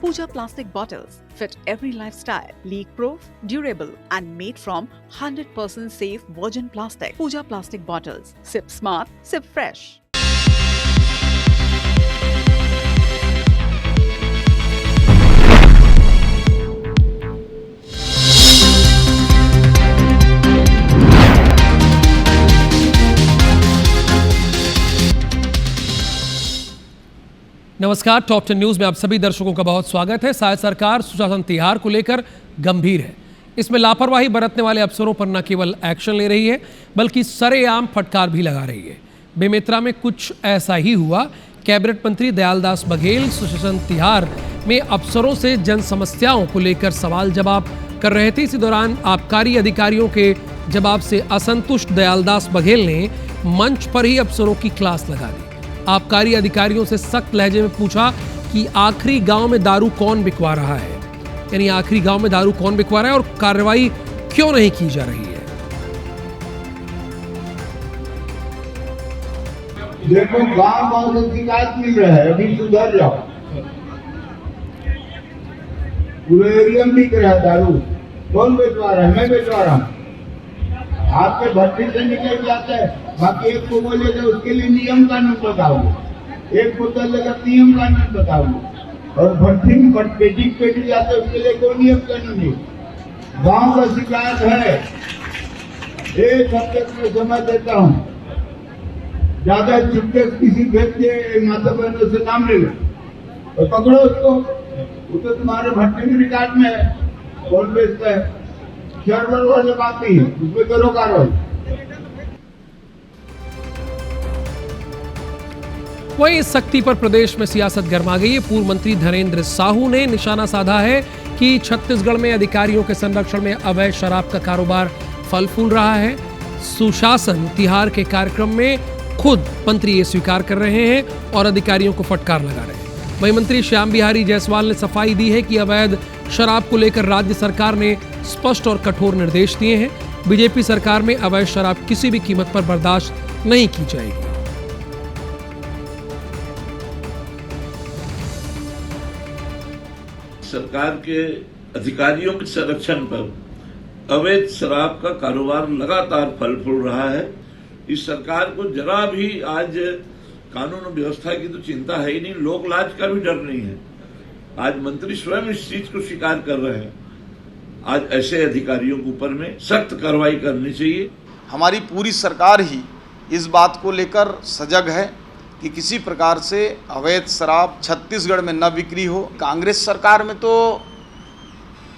Pooja plastic bottles fit every lifestyle, leak-proof, durable and made from 100% safe virgin plastic. Pooja plastic bottles. Sip smart, sip fresh. नमस्कार, top 10 news में आप सभी दर्शकों का बहुत स्वागत है। शायद सरकार सुशासन तिहार को लेकर गंभीर है। इसमें लापरवाही बरतने वाले अफसरों पर न केवल एक्शन ले रही है बल्कि सरेआम फटकार भी लगा रही है। बेमेतरा में कुछ ऐसा ही हुआ। कैबिनेट मंत्री दयालदास बघेल सुशासन तिहार में अफसरों से जन समस्याओं को लेकर सवाल जवाब कर रहे थे। इसी दौरान आबकारी अधिकारियों के जवाब से असंतुष्ट दयालदास बघेल ने मंच पर ही अफसरों की क्लास लगा दी। आबकारी अधिकारियों से सख्त लहजे में पूछा कि आखिरी गांव में दारू कौन बिकवा रहा है, यानी आखिरी गांव में दारू कौन बिकवा रहा है और कार्रवाई क्यों नहीं की जा रही है। देखो, गांव से शिकायत मिल रहा है, अभी सुधर जाओ। पूरे एरिया में बिक रहा है दारू। कौन बेचवा रहा है? मैं बेचवा रहा हूँ। आपके भट्टी से निकल जाता है, बाकी एक को बोलेगा उसके लिए नियम कानून बताओ, एक बोतल लेकर नियम कानून बताओ, और भट्टी में पेटी जाते है उसके लिए कोई नियम कानून नहीं। गांव का शिकायत है, एक हफ्ते में समय देता हूँ। ज्यादा चुपके किसी खेत के माता बहनों से नाम ले लो और पकड़ो उसको। वो तो तुम्हारे भट्टी के रिकॉर्ड में है, कौन बेचता है। शर्वर वाले बात नहीं है, उसमें करो कार्रवाई। वहीं इस सख्ती पर प्रदेश में सियासत गर्मा गई है। पूर्व मंत्री धनेंद्र साहू ने निशाना साधा है कि छत्तीसगढ़ में अधिकारियों के संरक्षण में अवैध शराब का कारोबार फल फूल रहा है। सुशासन तिहार के कार्यक्रम में खुद मंत्री ये स्वीकार कर रहे हैं और अधिकारियों को फटकार लगा रहे हैं। वहीं मंत्री श्याम बिहारी जायसवाल ने सफाई दी है कि अवैध शराब को लेकर राज्य सरकार ने स्पष्ट और कठोर निर्देश दिए हैं। बीजेपी सरकार में अवैध शराब किसी भी कीमत पर बर्दाश्त नहीं की जाएगी। सरकार के अधिकारियों के संरक्षण पर अवैध शराब का कारोबार लगातार फल फूल रहा है। इस सरकार को जरा भी आज कानून व्यवस्था की तो चिंता है ही नहीं, लोक लाज का भी डर नहीं है। आज मंत्री स्वयं इस चीज को स्वीकार कर रहे हैं। आज ऐसे अधिकारियों के ऊपर में सख्त कार्रवाई करनी चाहिए। हमारी पूरी सरकार ही इस बात को लेकर सजग है कि किसी प्रकार से अवैध शराब छत्तीसगढ़ में न बिक्री हो। कांग्रेस सरकार में तो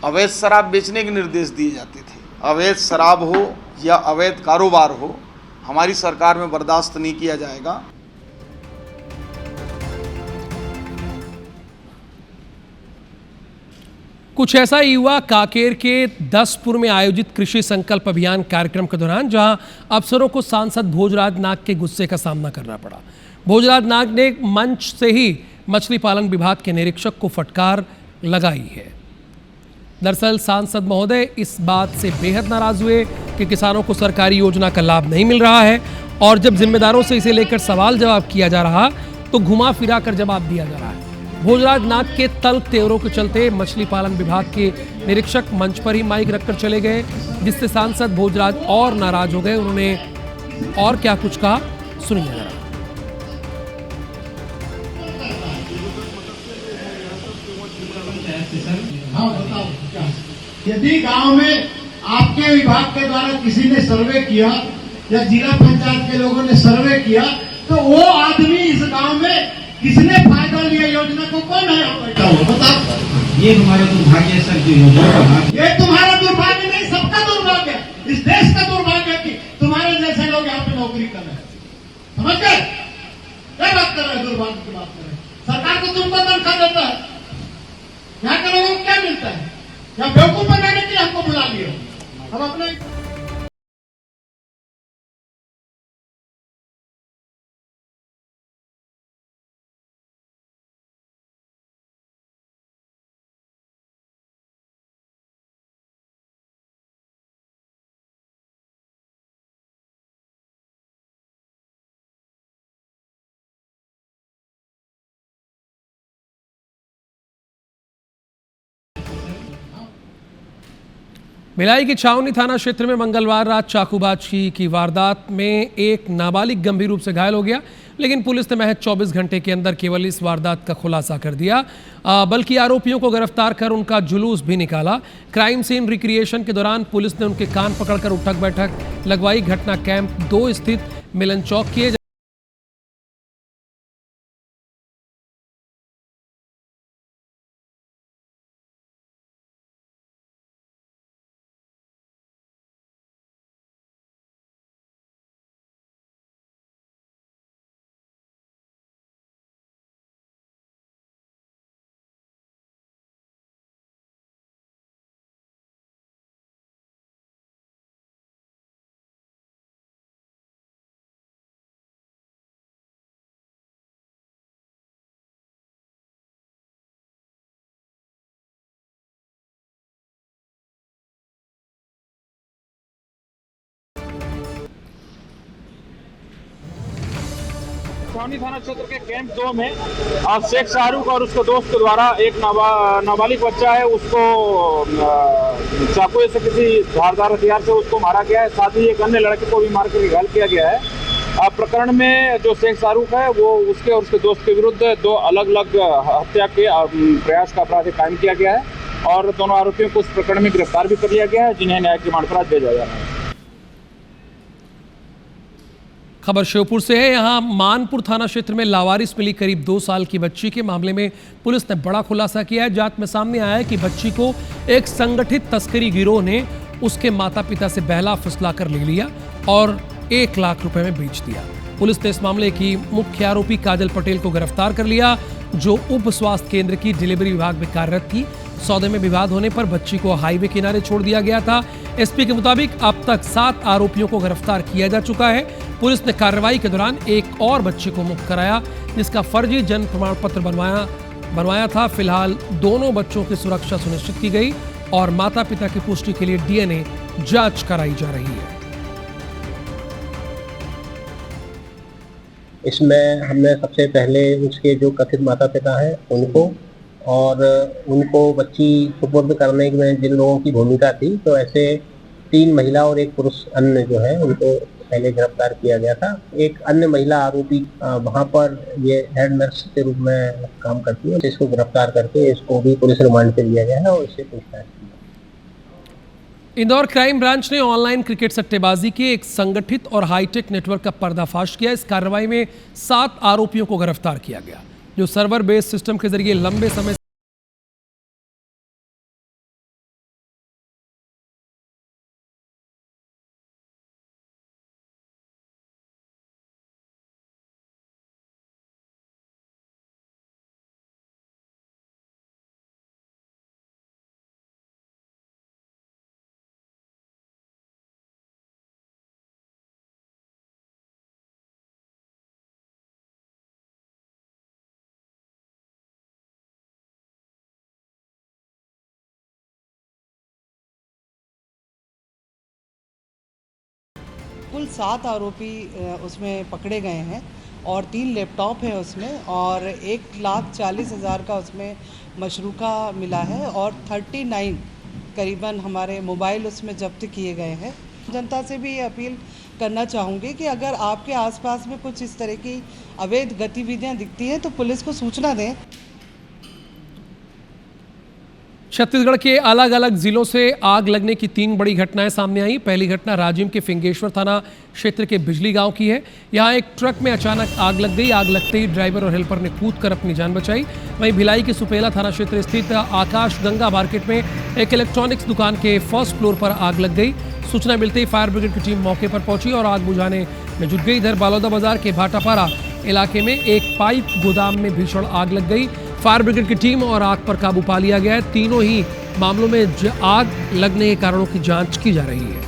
अवैध शराब बेचने के निर्देश दिए जाते थे। अवैध शराब हो या अवैध कारोबार हो, हमारी सरकार में बर्दाश्त नहीं किया जाएगा। कुछ ऐसा ही हुआ कांकेर के 10पुर में आयोजित कृषि संकल्प अभियान कार्यक्रम के दौरान, जहां अफसरों को सांसद भोजराज नाग के गुस्से का सामना करना पड़ा। भोजराज नाग ने मंच से ही मछली पालन विभाग के निरीक्षक को फटकार लगाई है। दरअसल सांसद महोदय इस बात से बेहद नाराज हुए कि किसानों को सरकारी योजना का लाभ नहीं मिल रहा है, और जब जिम्मेदारों से इसे लेकर सवाल जवाब किया जा रहा तो घुमा फिरा कर जवाब दिया जा रहा है। भोजराज नाग के तल्ख तेवरों के चलते मछली पालन विभाग के निरीक्षक मंच पर ही माइक रखकर चले गए, जिससे सांसद भोजराज और नाराज हो गए। उन्होंने और क्या कुछ कहा, सुनिए जरा। यदि गांव में आपके विभाग के द्वारा किसी ने सर्वे किया या जिला पंचायत के लोगों ने सर्वे किया, तो वो आदमी इस गांव में किसने फायदा लिया योजना को, कौन है बताओ। ये तुम्हारा दुर्भाग्य है सर, ये तुम्हारा दुर्भाग्य नहीं, सबका दुर्भाग्य, इस देश का दुर्भाग्य कि तुम्हारे जैसे लोग यहाँ पे नौकरी कर रहे हैं। समझ गए क्या बात कर रहे हैं? दुर्भाग्य की बात कर रहे हैं। सरकार को तुमको तनख्वाह देता है, यहाँ के लोगों को क्या मिलता है? या बेवकूफ बनाने के लिए हमको बुला लिया। हम अपने भिलाई की छावनी थाना क्षेत्र में मंगलवार रात चाकूबाजी की वारदात में एक नाबालिग गंभीर रूप से घायल हो गया, लेकिन पुलिस ने महज 24 घंटे के अंदर केवल इस वारदात का खुलासा कर दिया, बल्कि आरोपियों को गिरफ्तार कर उनका जुलूस भी निकाला। क्राइम सीन रिक्रिएशन के दौरान पुलिस ने उनके कान पकड़कर उठक बैठक लगवाई। घटना कैंप 2 स्थित मिलन चौक की है। छावनी थाना क्षेत्र के कैंप 2 में शेख शाहरुख और उसके दोस्त के द्वारा एक नाबालिग बच्चा है, उसको चाकू से किसी धारदार हथियार से उसको मारा गया है। साथ ही एक अन्य लड़के को भी मार कर घायल किया गया है। प्रकरण में जो शेख शाहरुख है वो उसके और उसके दोस्त के विरुद्ध 2 अलग अलग हत्या के प्रयास का अपराध कायम किया गया है और दोनों आरोपियों को उस प्रकरण में गिरफ्तार भी कर लिया गया है, जिन्हें न्यायिक रिमांड पर आज भेजा जा रहा है। खबर श्योपुर से है। यहाँ मानपुर थाना क्षेत्र में लावारिस मिली करीब 2 साल की बच्ची के मामले में पुलिस ने बड़ा खुलासा किया है। जांच में सामने आया है कि बच्ची को एक संगठित तस्करी गिरोह ने उसके माता पिता से बहला फुसला कर ले लिया और 1 लाख रुपए में बेच दिया। पुलिस ने इस मामले की मुख्य आरोपी काजल पटेल को गिरफ्तार कर लिया, जो उप स्वास्थ्य केंद्र की डिलीवरी विभाग में कार्यरत थी। सौदे में विवाद होने पर बच्ची को हाईवे किनारे छोड़ दिया गया था। एसपी के मुताबिक अब तक 7 आरोपियों को गिरफ्तार किया जा चुका है। पुलिस ने कार्रवाई के दौरान एक और बच्चे को मुक्त कराया, जिसका फर्जी जन्म प्रमाण पत्र बनवाया था। फिलहाल दोनों बच्चों की सुरक्षा सुनिश्चित की गई और माता पिता की पुष्टि के लिए डीएनए जांच कराई जा रही है। इसमें हमने सबसे पहले उसके जो कथित माता पिता हैं उनको और उनको बच्ची सुपुर्द करने में जिन लोगों की भूमिका थी, तो ऐसे 3 महिला और 1 पुरुष अन्य जो है उनको पहले गिरफ्तार किया गया था। एक अन्य महिला आरोपी वहां पर ये हेड नर्स के रूप में काम करती है, इसको गिरफ्तार करके इसको भी पुलिस रिमांड पे लिया गया है और इससे पूछताछ की। इंदौर क्राइम ब्रांच ने ऑनलाइन क्रिकेट सट्टेबाजी के एक संगठित और हाईटेक नेटवर्क का पर्दाफाश किया। इस कार्रवाई में 7 आरोपियों को गिरफ्तार किया गया, जो सर्वर बेस्ड सिस्टम के जरिए लंबे समय कुल 7 आरोपी उसमें पकड़े गए हैं और 3 लैपटॉप है उसमें और 1,40,000 का उसमें मशरूका मिला है और 39 करीबन हमारे मोबाइल उसमें जब्त किए गए हैं। जनता से भी ये अपील करना चाहूँगी कि अगर आपके आसपास में कुछ इस तरह की अवैध गतिविधियाँ दिखती हैं तो पुलिस को सूचना दें। छत्तीसगढ़ के अलग अलग जिलों से आग लगने की 3 बड़ी घटनाएं सामने आई। पहली घटना राजिम के फिंगेश्वर थाना क्षेत्र के बिजली गांव की है। यहां एक ट्रक में अचानक आग लग गई। आग लगते ही ड्राइवर और हेल्पर ने कूदकर अपनी जान बचाई। वहीं भिलाई के सुपेला थाना क्षेत्र स्थित आकाश गंगा मार्केट में एक इलेक्ट्रॉनिक्स दुकान के फर्स्ट फ्लोर पर आग लग गई। सूचना मिलते ही फायर ब्रिगेड की टीम मौके पर पहुंची और आग बुझाने में जुट गई। इधर बालोदा बाजार के भाटापारा इलाके में एक पाइप गोदाम में भीषण आग लग गई। फायर ब्रिगेड की टीम और आग पर काबू पा लिया गया है। तीनों ही मामलों में आग लगने के कारणों की जांच की जा रही है।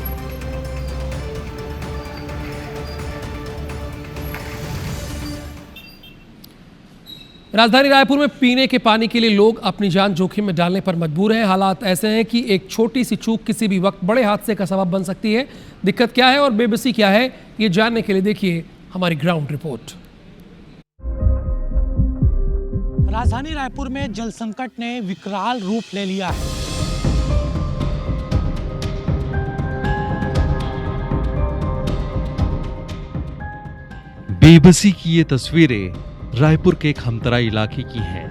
राजधानी रायपुर में पीने के पानी के लिए लोग अपनी जान जोखिम में डालने पर मजबूर हैं। हालात ऐसे हैं कि एक छोटी सी चूक किसी भी वक्त बड़े हादसे का सबब बन सकती है। दिक्कत क्या है और बेबसी क्या है, ये जानने के लिए देखिए हमारी ग्राउंड रिपोर्ट। राजधानी रायपुर में जल संकट ने विकराल रूप ले लिया है। बेबसी की ये तस्वीरें रायपुर के एक हमतरा इलाके की हैं।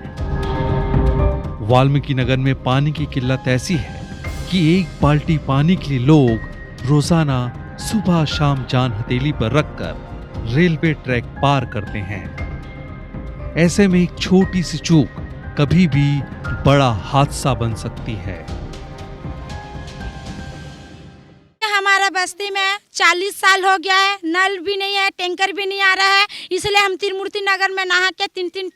वाल्मीकि नगर में पानी की किल्लत ऐसी है कि एक बाल्टी पानी के लिए लोग रोजाना सुबह शाम जान हथेली पर रखकर रेलवे ट्रैक पार करते हैं। ऐसे में एक छोटी सी चूक कभी भी बड़ा हादसा बन सकती है। हमारा बस्ती में 40 साल हो गया है, नल भी नहीं है, टैंकर भी नहीं आ रहा है, इसलिए हम त्रिमूर्ति नगर में नहा के तीन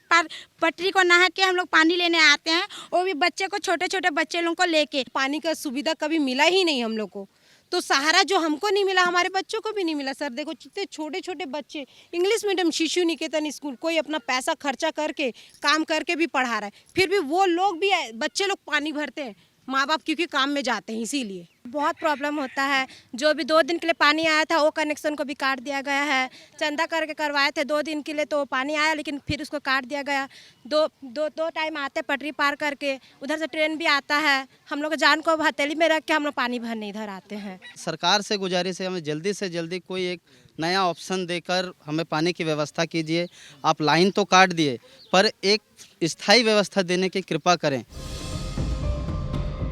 पटरी को नहा के हम लोग पानी लेने आते हैं, वो भी बच्चे को, छोटे छोटे बच्चे लोगों को लेके। पानी का सुविधा कभी मिला ही नहीं हम लोग को, तो सहारा जो हमको नहीं मिला हमारे बच्चों को भी नहीं मिला। सर देखो कितने छोटे छोटे बच्चे इंग्लिश मीडियम शिशु निकेतन स्कूल, कोई अपना पैसा खर्चा करके काम करके भी पढ़ा रहा है, फिर भी वो लोग भी बच्चे लोग पानी भरते हैं, माँ बाप क्योंकि काम में जाते हैं, इसीलिए बहुत प्रॉब्लम होता है। जो भी 2 दिन के लिए पानी आया था वो कनेक्शन को भी काट दिया गया है। चंदा करके करवाए थे 2 दिन के लिए, तो पानी आया लेकिन फिर उसको काट दिया गया। दो टाइम आते पटरी पार करके, उधर से ट्रेन भी आता है, हम लोग जान को हथेली में रख के हम लोग पानी भरने इधर आते हैं। सरकार से गुजारिश है, हमें जल्दी से जल्दी कोई एक नया ऑप्शन देकर हमें पानी की व्यवस्था कीजिए। आप लाइन तो काट दिए पर एक स्थायी व्यवस्था देने की कृपा करें।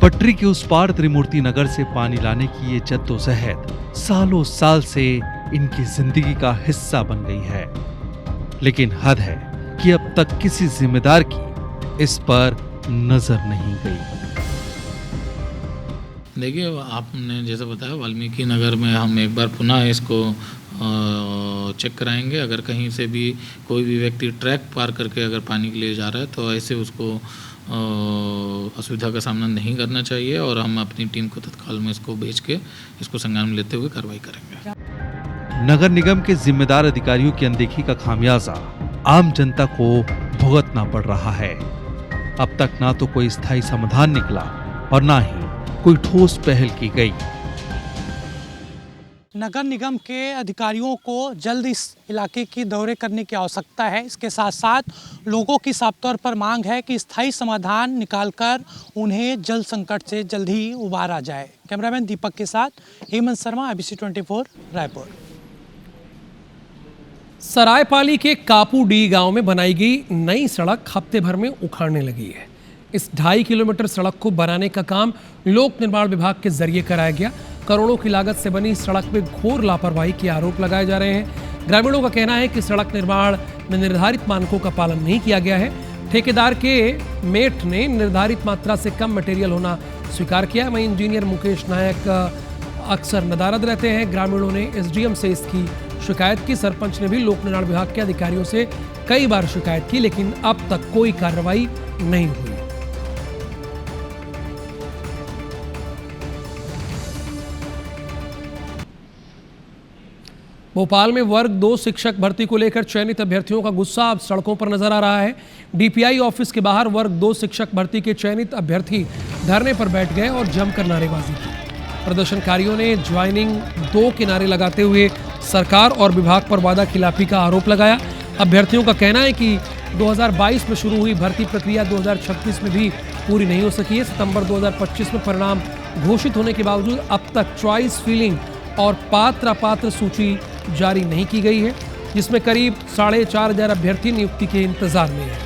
पटरी के उस पार त्रिमूर्ति नगर से पानी लाने की ये जद्दोजहद सालों साल से इनकी जिंदगी का हिस्सा बन गई है, लेकिन हद है कि अब तक किसी जिम्मेदार की इस पर नजर नहीं गई। देखिए, आपने जैसा बताया वाल्मीकि नगर में हम एक बार पुनः इसको चेक कराएंगे। अगर कहीं से भी कोई भी व्यक्ति ट्रैक पार करके अगर पानी के लिए जा रहा है तो ऐसे उसको असुविधा का सामना नहीं करना चाहिए, और हम अपनी टीम को तत्काल में इसको भेज के इसको संज्ञान में लेते हुए कार्रवाई करेंगे। नगर निगम के जिम्मेदार अधिकारियों की अनदेखी का खामियाजा आम जनता को भुगतना पड़ रहा है। अब तक ना तो कोई स्थायी समाधान निकला और ना ही कोई ठोस पहल की गई। नगर निगम के अधिकारियों को जल्द इस इलाके की दौरे करने की आवश्यकता है। इसके साथ साथ लोगों की साफ तौर पर मांग है कि स्थायी समाधान निकालकर उन्हें जल संकट से जल्द ही उबारा जाए। कैमरामैन दीपक के साथ हेमंत शर्मा, ABC 24 रायपुर। सरायपाली के कापूडी गांव में बनाई गई नई सड़क हफ्ते भर में उखाड़ने लगी है। इस 2.5 किलोमीटर सड़क को बनाने का काम लोक निर्माण विभाग के जरिए कराया गया। करोड़ों की लागत से बनी सड़क में घोर लापरवाही के आरोप लगाए जा रहे हैं। ग्रामीणों का कहना है कि सड़क निर्माण में निर्धारित मानकों का पालन नहीं किया गया है। ठेकेदार के मेट ने निर्धारित मात्रा से कम मटेरियल होना स्वीकार किया। वहीं इंजीनियर मुकेश नायक अक्सर नदारद रहते हैं। ग्रामीणों ने SDM से इसकी शिकायत की। सरपंच ने भी लोक निर्माण विभाग के अधिकारियों से कई बार शिकायत की, लेकिन अब तक कोई कार्रवाई नहीं हुई। भोपाल में वर्ग 2 शिक्षक भर्ती को लेकर चयनित अभ्यर्थियों का गुस्सा अब सड़कों पर नजर आ रहा है। DPI ऑफिस के बाहर वर्ग 2 शिक्षक भर्ती के चयनित अभ्यर्थी धरने पर बैठ गए और जमकर नारेबाजी की। प्रदर्शनकारियों ने ज्वाइनिंग 2 के नारे लगाते हुए सरकार और विभाग पर वादा खिलाफी का आरोप लगाया। अभ्यर्थियों का कहना है कि 2022 में शुरू हुई भर्ती प्रक्रिया 2036 में भी पूरी नहीं हो सकी है। सितंबर 2025 में परिणाम घोषित होने के बावजूद अब तक चॉइस फिलिंग और पात्र सूची जारी नहीं की गई है, जिसमें करीब 4,500 अभ्यर्थी नियुक्ति के इंतजार में हैं।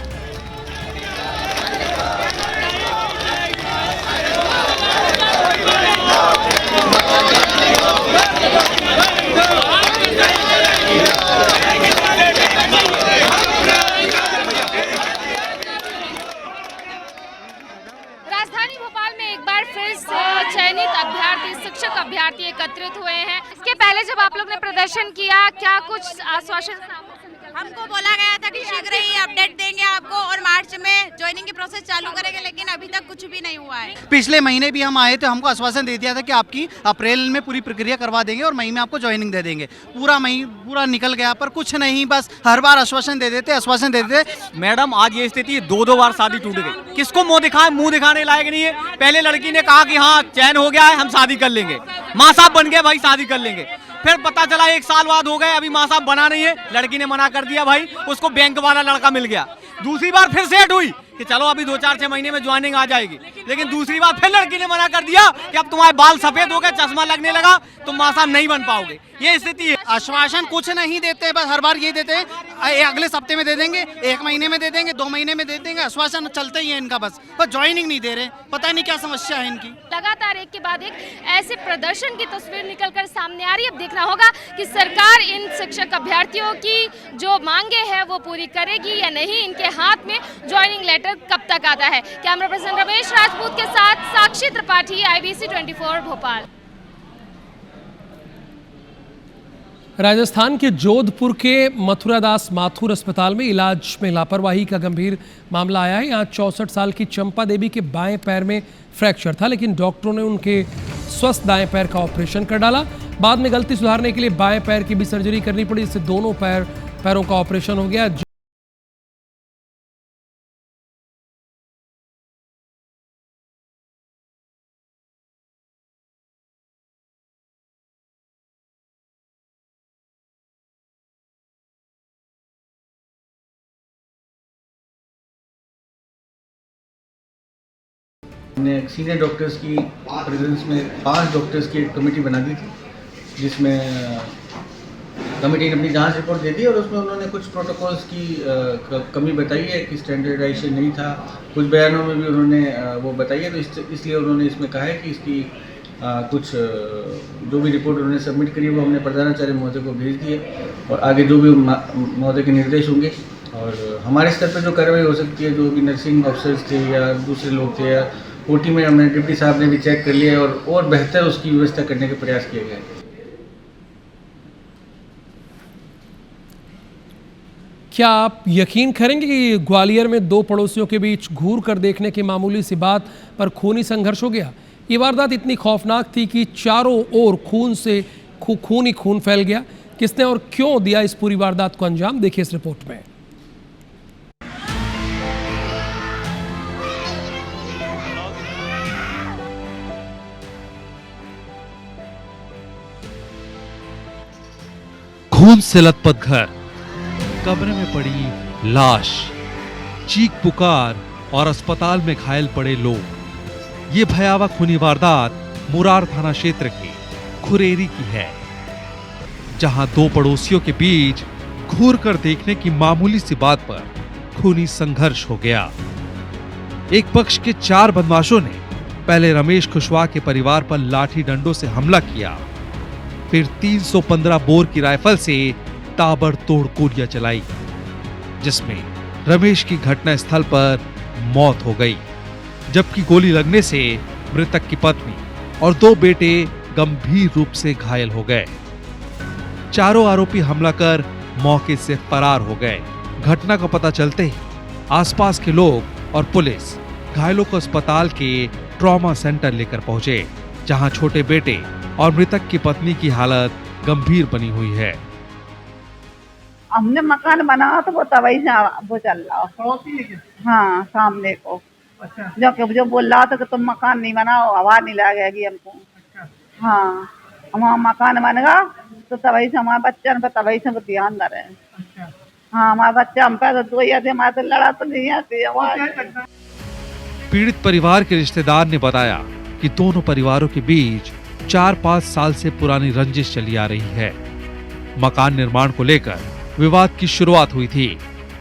राजधानी भोपाल में एक बार फिर से चयनित अभ्यर्थी, शिक्षक अभ्यर्थी एकत्रित हुए हैं। इसके पहले जब आप लोग ने प्रदर्शन किया, क्या कुछ आश्वासन हमको बोला गया था कि शीघ्र ही अपडेट देंगे आपको और मार्च में ज्वाइनिंग की प्रोसेस चालू करेंगे, लेकिन अभी तक कुछ भी नहीं हुआ है। पिछले महीने भी हम आए थे, हमको आश्वासन दे दिया था कि आपकी अप्रैल में पूरी प्रक्रिया करवा देंगे और मई में आपको ज्वाइनिंग दे देंगे। पूरा निकल गया, पर कुछ नहीं, बस हर बार आश्वासन दे देते। मैडम, आज ये स्थिति 2 बार शादी टूट गई। किसको मुंह दिखाए? मुंह दिखाने लायक नहीं है। पहले लड़की ने कहा कि हाँ चयन हो गया है, हम शादी कर लेंगे, माँ साहब बन गए, भाई शादी कर लेंगे। फिर पता चला 1 साल बाद हो गए, अभी माँ साहब बना नहीं है, लड़की ने मना कर दिया, भाई उसको बैंक वाला लड़का मिल गया। दूसरी बार फिर सेट हुई कि चलो अभी 2-4-6 महीने में ज्वाइनिंग आ जाएगी, लेकिन दूसरी बार फिर लड़की ने मना कर दिया कि अब तुम्हारे बाल सफेद हो गए, चश्मा लगने लगा, तुम माँ साहब नहीं बन पाओगे। ये स्थिति है। आश्वासन कुछ नहीं देते, बस हर बार ये देते हैं अगले हफ्ते में दे देंगे, 1 महीने में दे देंगे, 2 महीने में दे देंगे, आश्वासन चलते ही है इनका, बस ज्वाइनिंग नहीं दे रहे। पता नहीं क्या समस्या है इनकी। लगातार एक के बाद एक ऐसे प्रदर्शन की तस्वीर निकलकर सामने आ रही है। अब देखना होगा कि सरकार इन शिक्षक अभ्यर्थियों की जो मांगे हैं वो पूरी करेगी या नहीं, इनके हाथ में ज्वाइनिंग लेटर कब तक आता है। कैमरा पर्सन रमेश राजपूत के साथ साक्षी त्रिपाठी, IBC 24 भोपाल। राजस्थान के जोधपुर के मथुरादास माथुर अस्पताल में इलाज में लापरवाही का गंभीर मामला आया है। यहाँ 64 साल की चंपा देवी के बाएं पैर में फ्रैक्चर था, लेकिन डॉक्टरों ने उनके स्वस्थ दाएं पैर का ऑपरेशन कर डाला। बाद में गलती सुधारने के लिए बाएं पैर की भी सर्जरी करनी पड़ी, इससे दोनों पैरों का ऑपरेशन हो गया। हमने सीनियर डॉक्टर्स की प्रेजेंस में 5 डॉक्टर्स की एक कमेटी बना दी थी, जिसमें कमेटी ने अपनी जांच रिपोर्ट दे दी और उसमें उन्होंने कुछ प्रोटोकॉल्स की कमी बताई है कि स्टैंडर्डाइजेशन नहीं था। कुछ बयानों में भी उन्होंने वो बताई है, तो इसलिए उन्होंने इसमें कहा है कि इसकी कुछ जो भी रिपोर्ट उन्होंने सबमिट करी वो हमने प्रधानाचार्य महोदय को भेज दी है और आगे जो भी महोदय के निर्देश होंगे और हमारे स्तर पर जो कार्रवाई हो सकती है, जो भी नर्सिंग ऑफिसर्स थे या दूसरे लोग थे या ओटी में हमने डिप्टी साहब ने भी चेक कर लिया है और बेहतर उसकी व्यवस्था करने के प्रयास किए गए। क्या आप यकीन करेंगे कि ग्वालियर में 2 पड़ोसियों के बीच घूर कर देखने की मामूली सी बात पर खूनी संघर्ष हो गया। ये वारदात इतनी खौफनाक थी कि चारों ओर खून ही खून फैल गया। किसने और क्यों दिया इस पूरी वारदात को अंजाम, देखिए इस रिपोर्ट में। खून से लथपथ घर, कमरे में पड़ी लाश, चीख पुकार और अस्पताल में घायल पड़े लोग। ये भयावह खूनी वारदात मुरार थाना क्षेत्र के खुरेरी की है, जहां 2 पड़ोसियों के बीच घूर कर देखने की मामूली सी बात पर खूनी संघर्ष हो गया। एक पक्ष के 4 बदमाशों ने पहले रमेश कुशवाहा के परिवार पर लाठी डंडों से हमला किया, फिर 315 बोर की राइफल से ताबड़तोड़ गोलियां चलाई, जिसमें रमेश की घटनास्थल पर मौत हो गई, जबकि गोली लगने से मृतक की पत्नी और 2 बेटे गंभीर रूप से घायल हो गए। चारों आरोपी हमला कर मौके से फरार हो गए। घटना का पता चलते ही आसपास के लोग और पुलिस घायलों को अस्पताल के ट्रॉमा सेंटर लेकर पहुंचे, जहां छोटे बेटे और मृतक की पत्नी की हालत गंभीर बनी हुई है। हमने मकान बनाया तो वो तबाही से वो चल रहा। हाँ, सामने को। अच्छा। जो बोल रहा था कि तुम मकान नहीं बनाओ, हवा नहीं लगेगी हमको। अच्छा। हाँ, हमारा मकान बनेगा तो तबाही से हमारे बच्चे पे तबाही से ध्यान दे रहे हैं। अच्छा। हाँ, हमारे बच्चे हम पे तो आते, हमारे तो लड़ा तो नहीं आती। पीड़ित परिवार के रिश्तेदार ने बताया कि दोनों परिवारों के बीच 4-5 साल से पुरानी रंजिश चली आ रही है। मकान निर्माण को लेकर विवाद की शुरुआत हुई थी।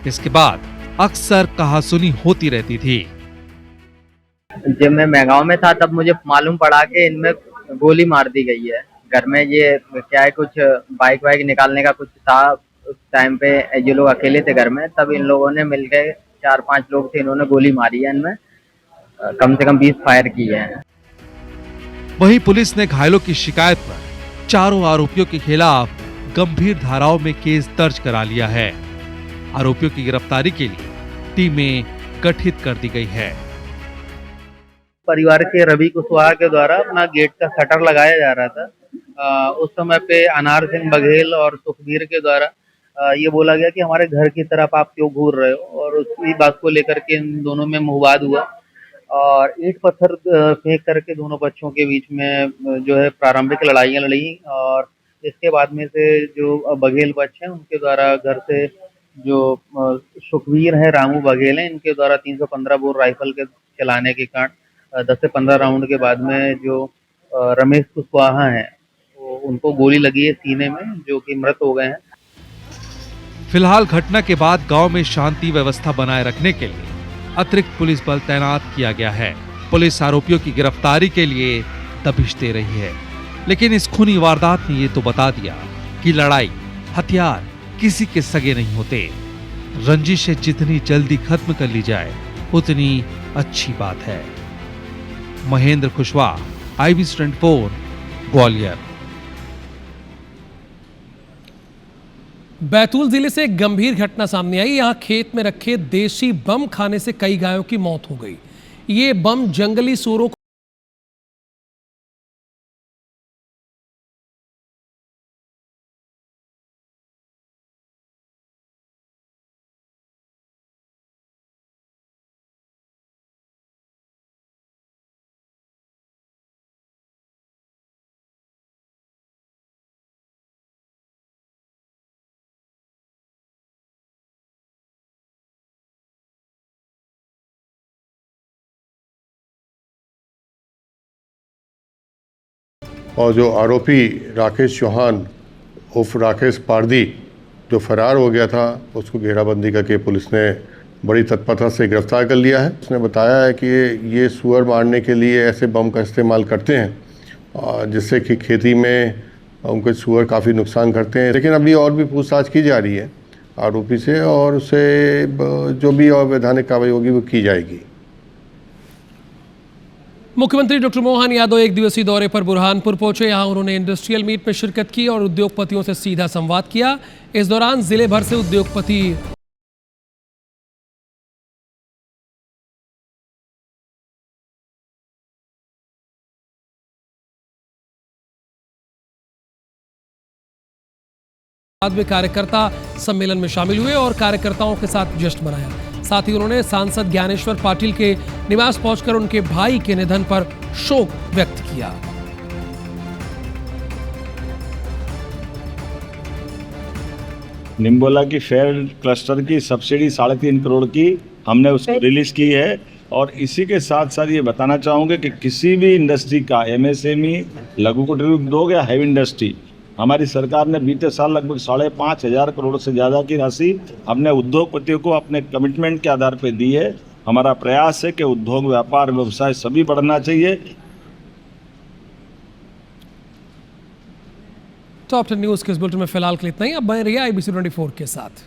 इसके बाद अक्सर कहासुनी होती रहती थी। जब मैं मेगांव में था तब मुझे मालूम पड़ा कि इनमें गोली मार दी गई है। घर में ये क्या है, कुछ बाइक वाइक निकालने का कुछ था। उस टाइम पे ये लोग अकेले थे घर में, तब इन लोगों ने मिलकर 4-5 लोग थे, इन्होंने गोली मारी है। इनमें कम से कम 20 फायर की है। वहीं पुलिस ने घायलों की शिकायत पर चारों आरोपियों के खिलाफ गंभीर धाराओं में केस दर्ज करा लिया है। आरोपियों की गिरफ्तारी के लिए टीमें गठित कर दी गई है। परिवार के रवि कुशवाहा के द्वारा अपना गेट का शटर लगाया जा रहा था। उस समय पे अनार सिंह बघेल और सुखबीर के द्वारा ये बोला गया कि हमारे घर की तरफ आप क्यों घूर रहे हो, और उसी बात को लेकर के इन दोनों में मुहवाद हुआ और ईंट पत्थर फेंक करके दोनों बच्चों के बीच में जो है प्रारंभिक लड़ाइयाँ लड़ी। और इसके बाद में से जो बघेल बच्चे हैं उनके द्वारा घर से जो सुखवीर है, रामू बघेल है, इनके द्वारा 315 बोर राइफल के चलाने के कारण 10 से 15 राउंड के बाद में जो रमेश कुशवाहा हैं उनको गोली लगी है सीने में, जो कि मृत हो गए हैं। फिलहाल घटना के बाद गांव में शांति व्यवस्था बनाए रखने के लिए अतिरिक्त पुलिस बल तैनात किया गया है। पुलिस आरोपियों की गिरफ्तारी के लिए दबिश दे रही है, लेकिन इस खूनी वारदात ने ये तो बता दिया कि लड़ाई, हथियार किसी के सगे नहीं होते। रंजिशें जितनी जल्दी खत्म कर ली जाए उतनी अच्छी बात है। महेंद्र कुशवाहा, IBC24, ग्वालियर। बैतूल जिले से एक गंभीर घटना सामने आई। यहां खेत में रखे देशी बम खाने से कई गायों की मौत हो गई। ये बम जंगली सूरों को और जो आरोपी राकेश चौहान उर्फ राकेश पारदी जो फरार हो गया था, उसको घेराबंदी करके पुलिस ने बड़ी तत्परता से गिरफ्तार कर लिया है। उसने बताया है कि ये सुअर मारने के लिए ऐसे बम का इस्तेमाल करते हैं जिससे कि खेती में उनके सुअर काफ़ी नुकसान करते हैं। लेकिन अभी और भी पूछताछ की जा रही है आरोपी से और उसे जो भी और वैधानिक कार्रवाई होगी वो की जाएगी। मुख्यमंत्री डॉक्टर मोहन यादव एक दिवसीय दौरे पर बुरहानपुर पहुंचे। यहां उन्होंने इंडस्ट्रियल मीट में शिरकत की और उद्योगपतियों से सीधा संवाद किया। इस दौरान जिले भर से उद्योगपति बाद में कार्यकर्ता सम्मेलन में शामिल हुए और कार्यकर्ताओं के साथ जश्न मनाया। साथ ही उन्होंने सांसद ज्ञानेश्वर पाटिल के निवास पहुंचकर उनके भाई के निधन पर शोक व्यक्त किया। निम्बोला की फेयर क्लस्टर की सब्सिडी 3.5 करोड़ की हमने उसको रिलीज की है। और इसी के साथ साथ ये बताना चाहूँगा कि किसी भी इंडस्ट्री का MSME, लघु कुटीर उद्योग या हैवी इंडस्ट्री, हमारी सरकार ने बीते साल लगभग 5,500 करोड़ से ज़्यादा की राशि अपने उद्योगपतियों को अपने कमिटमेंट के आधार पर दी है। हमारा प्रयास है कि उद्योग, व्यापार, व्यवसाय सभी बढ़ना चाहिए। टॉप 10 न्यूज़ के इस बुलेटिन में फिलहाल के लिए इतना ही। अब बने रहिए IBC24 के साथ।